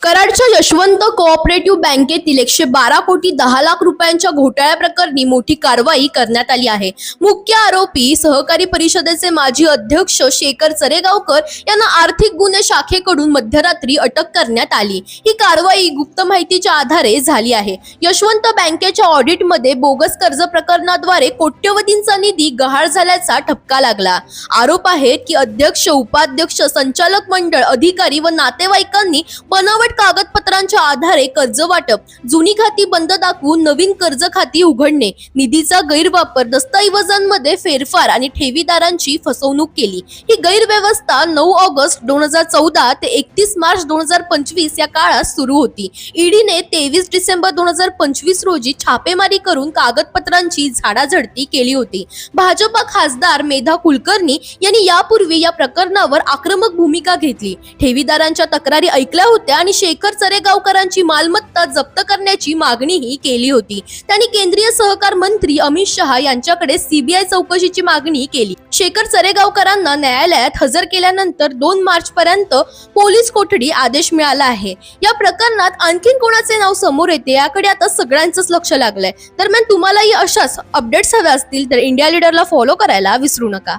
कराडच्या यशवंत कोऑपरेटिव्ह बँकेतील 112 कोटी 10 लाख रुपयांच्या घोटाळ्याप्रकरणी मोठी कारवाई करण्यात आली आहे। मुख्य आरोपी सहकारी परिषदेचे माजी अध्यक्ष शेखर चरेगावकर यांना आर्थिक गुन्हे शाखेकडून मध्यरात्री अटक करण्यात आली। ही कारवाई गुप्त माहितीच्या आधारे झाली आहे। यशवंत बँकेच्या ऑडिटमध्ये बोगस कर्ज प्रकरणाद्वारे कोट्यवधींचा निधी गहाळ झाल्याचा ठपका लागला। आरोप आहे की अध्यक्ष, उपाध्यक्ष, संचालक मंडळ, अधिकारी व नातेवाईकांनी बनावट कागदपत्रांच्या आधारे कर्ज वाटप, जुनी खाती बंद दाखवून नवीन कर्ज खाती उघडणे, निधीचा गैरवापर, दस्तऐवजांमध्ये फेरफार आणि ठेवीदारांची फसवणूक केली। ही गैरव्यवस्था 9 ऑगस्ट 2014 ते 31 मार्च 2025 या काळात सुरू होती। ईडीने 23 डिसेंबर 2025 रोजी छापेमारी करून कागदपत्रांची झाडाझडती केली होती। भाजपा खासदार मेधा कुलकर्णी यांनी यापूर्वी या प्रकरणावर आक्रमक भूमिका घेतली, ठेवीदारांच्या तक्रारी ऐकल्या होत्या आणि शेखर चरेगावकरांची मालमत्ता जप्त करण्याची मागणीही केली होती। त्यांनी केंद्रीय सहकार मंत्री अमित शहा यांच्याकडे सीबीआय चौकशीची मागणी केली। शेखर चरेगावकरांना न्यायालयात हजर केल्यानंतर 2 मार्च पर्यंत पोलीस कोठडी आदेश मिळाला आहे। या प्रकरणात आणखीन कोणाचे नाव समोर येते याकडे आता सगळ्यांचंच लक्ष लागलंय। दरम्यान तुम्हालाही अशाच अपडेट्स हव्या असतील तर इंडिया लीडरला फॉलो करायला विसरू नका।